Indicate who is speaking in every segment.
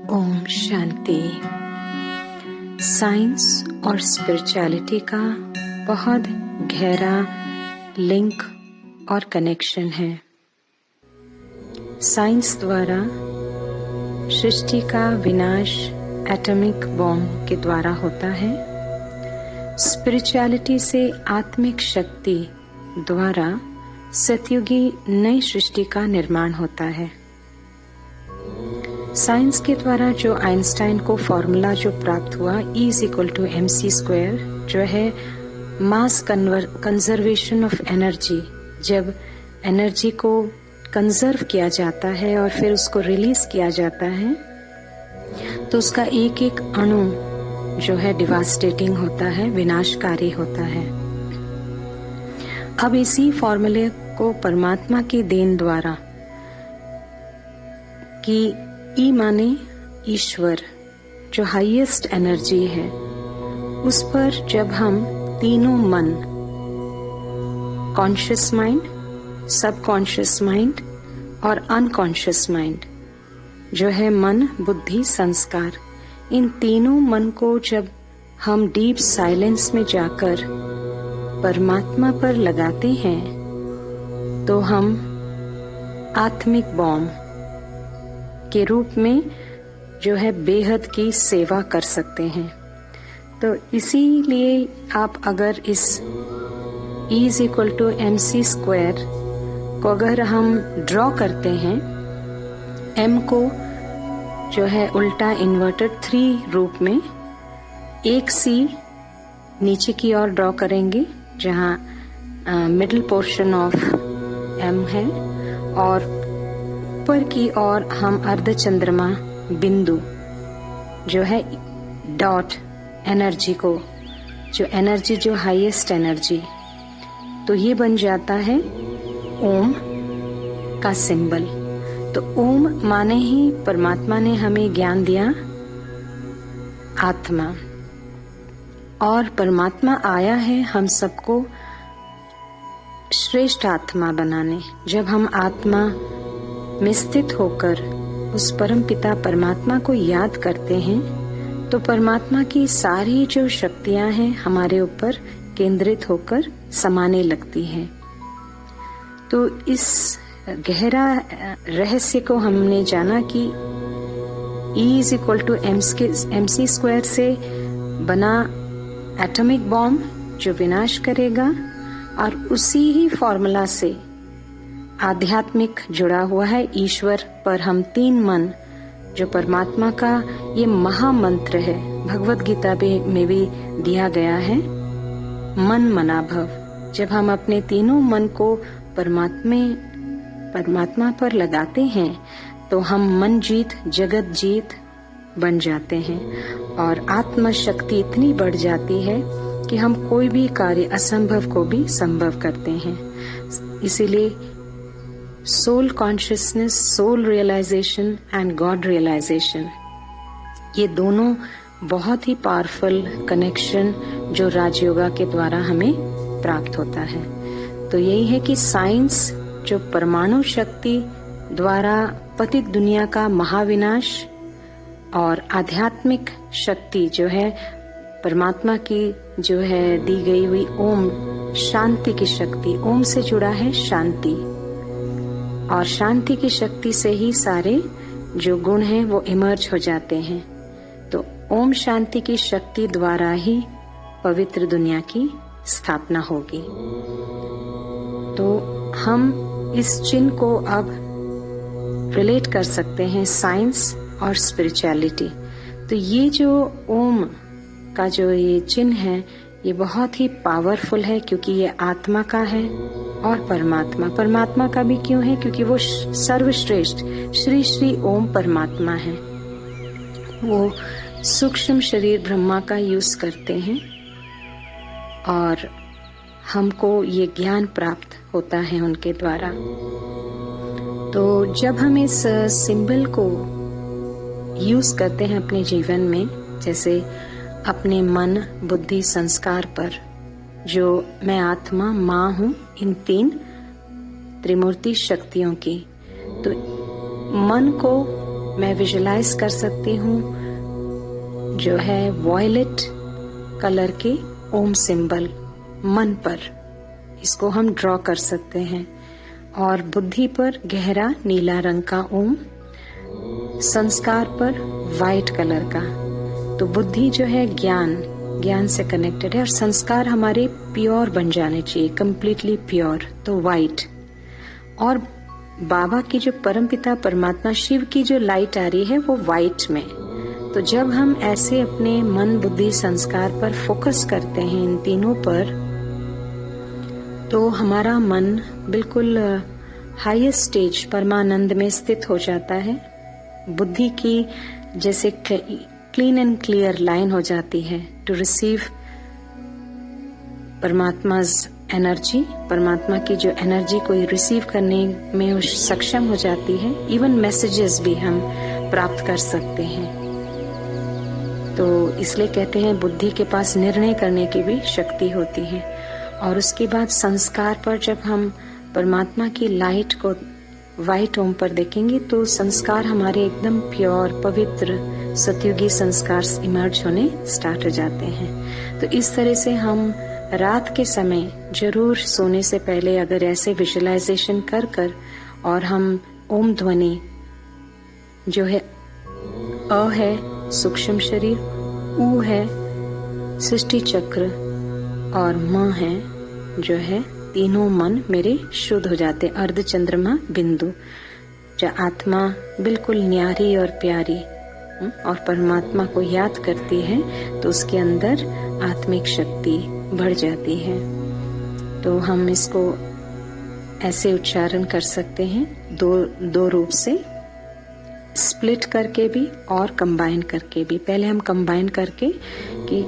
Speaker 1: Om Shanti. Science और spirituality का बहुत गहरा लिंक और कनेक्शन है। साइंस द्वारा सृष्टि का विनाश एटॉमिक बॉम्ब के द्वारा होता है। स्पिरिचुअलिटी से आत्मिक शक्ति द्वारा सतयुगी नई सृष्टि का निर्माण होता है। साइंस के द्वारा जो आइंस्टाइन को फॉर्मूला जो प्राप्त हुआ E=mc², जो है मास कंजर्वेशन ऑफ एनर्जी, जब एनर्जी को कंजर्व किया जाता है और फिर उसको रिलीज किया जाता है तो उसका एक एक अणु जो है डिवास्टेटिंग होता है, विनाशकारी होता है। अब इसी फॉर्मूले को परमात्मा की देन द्वारा कि ई माने ईश्वर जो हाईएस्ट एनर्जी है, उस पर जब हम तीनों मन, कॉन्शियस माइंड, सबकॉन्शियस माइंड और अनकॉन्शियस माइंड, जो है मन, बुद्धि, संस्कार, इन तीनों मन को जब हम डीप साइलेंस में जाकर परमात्मा पर लगाते हैं तो हम आत्मिक बॉम्ब के रूप में जो है बेहद की सेवा कर सकते हैं। तो इसीलिए आप अगर इस E=mc² को अगर हम ड्रॉ करते हैं, m को जो है उल्टा इन्वर्टेड 3 रूप में, एक C नीचे की ओर ड्रॉ करेंगे जहां मिडिल पोर्शन ऑफ m है, और ऊपर की ओर हम अर्धचंद्रमा बिंदु जो है डॉट एनर्जी को, जो एनर्जी जो हाईएस्ट एनर्जी, तो ये बन जाता है ओम का सिंबल। तो ओम माने ही परमात्मा ने हमें ज्ञान दिया आत्मा, और परमात्मा आया है हम सबको श्रेष्ठ आत्मा बनाने। जब हम आत्मा में स्थित होकर उस परम पिता परमात्मा को याद करते हैं तो परमात्मा की सारी जो शक्तियां हैं हमारे ऊपर केंद्रित होकर समाने लगती हैं। तो इस गहरा रहस्य को हमने जाना कि E=mc² से बना एटॉमिक बॉम्ब जो विनाश करेगा, और उसी ही फॉर्मूला से आध्यात्मिक जुड़ा हुआ है ईश्वर पर हम 3 मन, जो परमात्मा का ये महामंत्र है, भगवत गीता में भी दिया गया है, मन मना भव। जब हम अपने तीनों मन को परमात्मा पर लगाते हैं तो हम मन जीत जगत जीत बन जाते हैं, और आत्म शक्ति इतनी बढ़ जाती है कि हम कोई भी कार्य असंभव को भी संभव करते हैं। इसीलिए soul consciousness, soul realization and God realization, ये दोनों बहुत ही पावरफुल कनेक्शन जो राजयोगा के द्वारा हमें प्राप्त होता है। तो यही है कि साइंस जो परमाणु शक्ति द्वारा पतित दुनिया का महाविनाश, और आध्यात्मिक शक्ति जो है परमात्मा की जो है दी गई हुई ओम शांति की शक्ति, ओम से जुड़ा है शांति, और शांति की शक्ति से ही सारे जो गुण हैं वो इमर्ज हो जाते हैं। तो ओम शांति की शक्ति द्वारा ही पवित्र दुनिया की स्थापना होगी। तो हम इस चिन्ह को अब रिलेट कर सकते हैं साइंस और स्पिरिचुअलिटी। तो ये जो ओम का जो ये चिन्ह है ये बहुत ही पावरफुल है, क्योंकि ये आत्मा का है, और परमात्मा का भी क्यों है, क्योंकि वो सर्वश्रेष्ठ श्री श्री ओम परमात्मा है। वो सूक्ष्म शरीर ब्रह्मा का यूज करते हैं और हमको ये ज्ञान प्राप्त होता है उनके द्वारा। तो जब हम इस सिंबल को यूज करते हैं अपने जीवन में, जैसे अपने मन, बुद्धि, संस्कार पर, जो मैं आत्मा माँ हूँ इन 3 त्रिमूर्ति शक्तियों की, तो मन को मैं विजुलाइज कर सकती हूँ जो है वॉयलेट कलर के ओम सिंबल मन पर, इसको हम ड्रॉ कर सकते हैं। और बुद्धि पर गहरा नीला रंग का ओम, संस्कार पर वाइट कलर का। तो बुद्धि जो है ज्ञान से कनेक्टेड है, और संस्कार हमारे प्योर बन जाने चाहिए, कंप्लीटली प्योर, तो वाइट। और बाबा की जो परमपिता परमात्मा शिव की जो लाइट आ रही है वो वाइट में। तो जब हम ऐसे अपने मन बुद्धि संस्कार पर फोकस करते हैं, इन तीनों पर, तो हमारा मन बिल्कुल हाईएस्ट स्टेज परमानंद में स्थित हो जाता है। बुद्धि की जैसे क्लीन एंड क्लियर लाइन हो जाती है टू रिसीव परमात्मा's एनर्जी, परमात्मा की जो एनर्जी को रिसीव करने में सक्षम हो जाती है। इवन मैसेजेस भी हम प्राप्त कर सकते हैं। तो इसलिए कहते हैं बुद्धि के पास निर्णय करने की भी शक्ति होती है। और उसके बाद संस्कार पर जब हम परमात्मा की लाइट को वाइट ओम पर देखेंगे तो संस्कार हमारे एकदम प्योर पवित्र सतयुगी संस्कार इमर्ज होने स्टार्ट हो जाते हैं। तो इस तरह से हम रात के समय जरूर सोने से पहले अगर ऐसे विजुअलाइजेशन कर और हम ओम ध्वनि जो है अ है सूक्ष्म शरीर, ऊ है सृष्टि चक्र और म है जो है तीनों मन मेरे शुद्ध हो जाते, अर्ध चंद्रमा बिंदु। जब आत्मा बिल्कुल न्यारी और प्यारी और परमात्मा को याद करती है तो उसके अंदर आत्मिक शक्ति बढ़ जाती है। तो हम इसको ऐसे उच्चारण कर सकते हैं दो रूप से, स्प्लिट करके भी और कंबाइन करके भी। पहले हम कंबाइन करके कि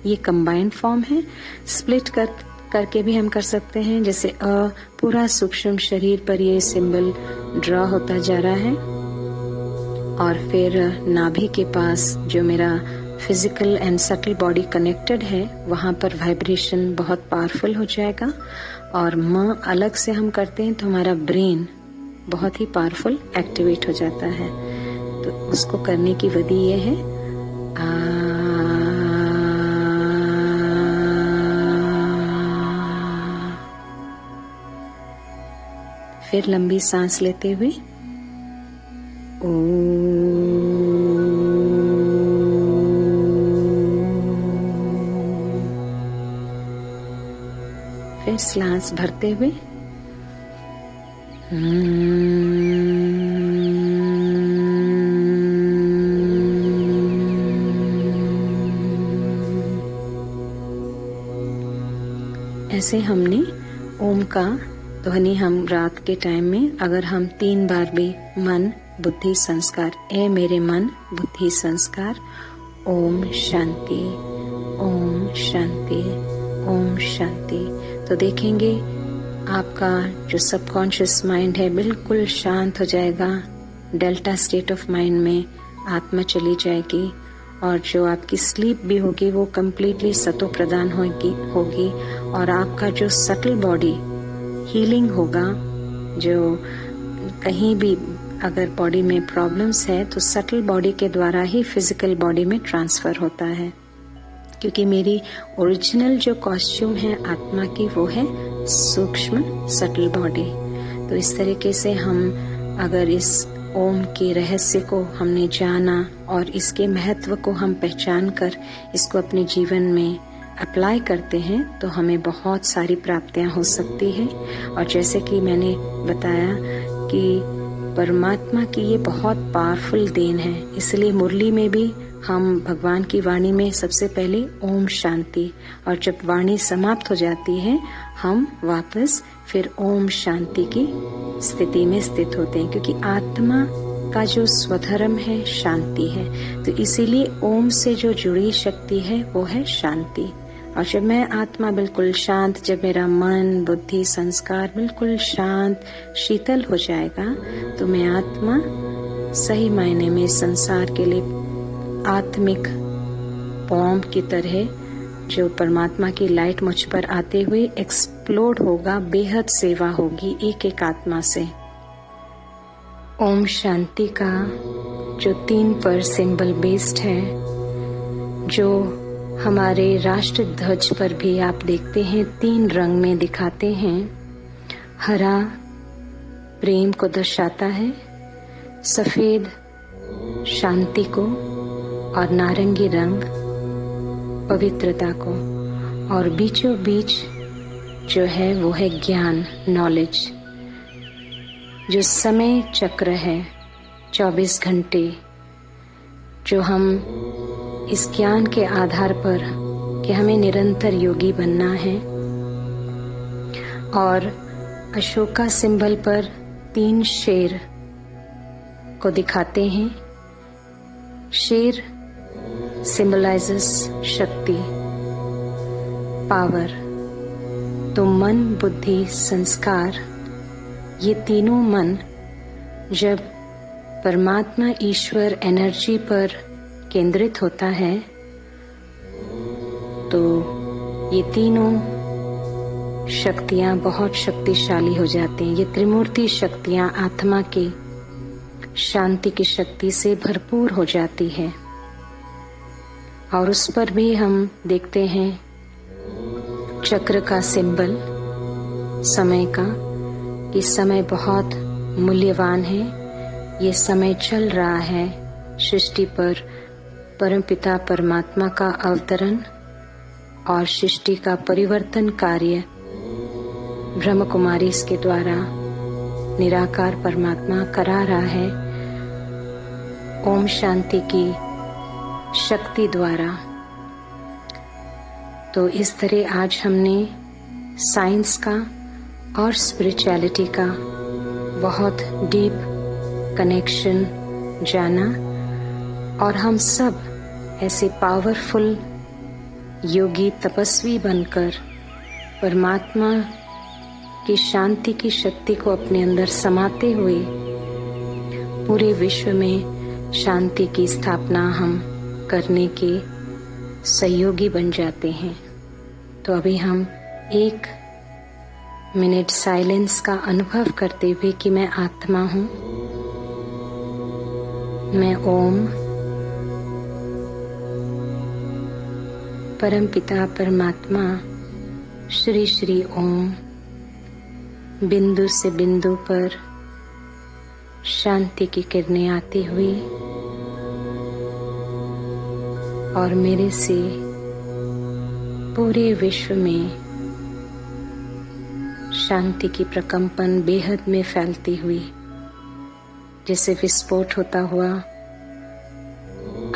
Speaker 1: ये कंबाइंड फॉर्म है। स्प्लिट करके भी हम कर सकते हैं, जैसे पूरा सूक्ष्म शरीर पर ये सिंबल ड्रॉ होता जा रहा है और फिर नाभि के पास जो मेरा physical and subtle body connected है वहां पर वाइब्रेशन बहुत पावरफुल हो जाएगा। और म अलग से हम करते हैं तो हमारा ब्रेन बहुत ही पावरफुल एक्टिवेट हो जाता है। तो उसको करने की विधि ये है, फिर लंबी सांस लेते हुए फिर सांस भरते हुए ऐसे हमने ओम का ध्वनि हम रात के टाइम में अगर हम 3 बार भी मन बुद्धि संस्कार, ए मेरे मन बुद्धि संस्कार, ओम शांति, ओम शांति, ओम शांति, तो देखेंगे आपका जो सबकॉन्शियस माइंड है बिल्कुल शांत हो जाएगा। डेल्टा स्टेट ऑफ माइंड में आत्मा चली जाएगी और जो आपकी स्लीप भी होगी वो कंप्लीटली सतो प्रदान होगी और आपका जो सटल बॉडी हीलिंग होगा। जो कहीं भी अगर बॉडी में प्रॉब्लम्स है तो सटल बॉडी के द्वारा ही फिजिकल बॉडी में ट्रांसफर होता है, क्योंकि मेरी ओरिजिनल जो कॉस्ट्यूम है आत्मा की वो है सूक्ष्म सटल बॉडी। तो इस तरीके से हम अगर इस ओम के रहस्य को हमने जाना और इसके महत्व को हम पहचान कर इसको अपने जीवन में अप्लाई करते हैं तो हमें बहुत सारी प्राप्तियां हो सकती है। और जैसे कि मैंने बताया कि परमात्मा की ये बहुत पावरफुल देन है, इसलिए मुरली में भी हम भगवान की वाणी में सबसे पहले ओम शांति, और जब वाणी समाप्त हो जाती है हम वापस फिर ओम शांति की स्थिति में स्थित होते हैं, क्योंकि आत्मा का जो स्वधर्म है शांति है। तो इसीलिए ओम से जो जुड़ी शक्ति है वो है शांति। और जब मैं आत्मा बिल्कुल शांत, जब मेरा मन बुद्धि संस्कार बिल्कुल शांत शीतल हो जाएगा तो मैं आत्मा सही मायने में संसार के लिए आत्मिक बॉम्ब की तरह जो परमात्मा की लाइट मुझ पर आते हुए एक्सप्लोड होगा, बेहद सेवा होगी एक एक आत्मा से। ओम शांति का जो 3 पर सिंबल बेस्ड है, जो हमारे राष्ट्र ध्वज पर भी आप देखते हैं 3 रंग में दिखाते हैं। हरा प्रेम को दर्शाता है, सफेद शांति को और नारंगी रंग पवित्रता को, और बीचों बीच जो है वो है ज्ञान, नॉलेज। जो समय चक्र है 24 घंटे, जो हम इस ज्ञान के आधार पर कि हमें निरंतर योगी बनना है। और अशोका सिंबल पर 3 शेर को दिखाते हैं। शेर सिंबलाइजेस शक्ति, पावर। तो मन, बुद्धि, संस्कार, ये तीनों मन जब परमात्मा ईश्वर एनर्जी पर केंद्रित होता है तो ये तीनों शक्तियां बहुत शक्तिशाली हो जाती हैं। ये त्रिमूर्ति शक्तियां आत्मा की शांति की शक्ति से भरपूर हो जाती है। और उस पर भी हम देखते हैं चक्र का सिंबल समय का, कि समय बहुत मूल्यवान है। ये समय चल रहा है सृष्टि पर परमपिता परमात्मा का अवतरण और सृष्टि का परिवर्तन कार्य ब्रह्म कुमारी इसके द्वारा निराकार परमात्मा करा रहा है, ओम शांति की शक्ति द्वारा। तो इस तरह आज हमने साइंस का और स्पिरिचुअलिटी का बहुत डीप कनेक्शन जाना, और हम सब ऐसे पावरफुल योगी तपस्वी बनकर परमात्मा की शांति की शक्ति को अपने अंदर समाते हुए पूरे विश्व में शांति की स्थापना हम करने के सहयोगी बन जाते हैं। तो अभी हम 1 मिनट साइलेंस का अनुभव करते हुए कि मैं आत्मा हूँ, मैं ओम परमपिता परमात्मा श्री श्री ओम बिंदु से बिंदु पर शांति की किरणें आती हुई और मेरे से पूरे विश्व में शांति की प्रकंपन बेहद में फैलती हुई, जैसे विस्फोट होता हुआ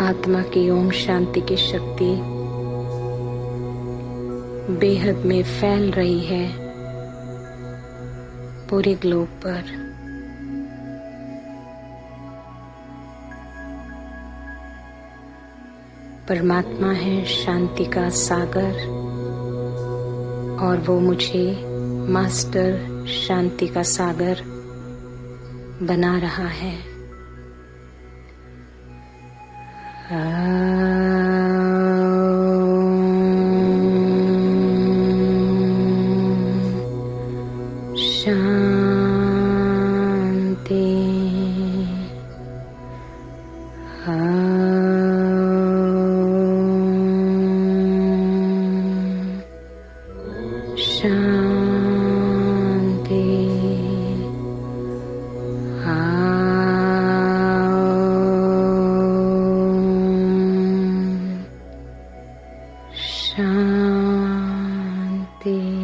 Speaker 1: आत्मा की ओम शांति की शक्ति बेहद में फैल रही है पूरे ग्लोब पर। परमात्मा है शांति का सागर और वो मुझे मास्टर शांति का सागर बना रहा है। शांति।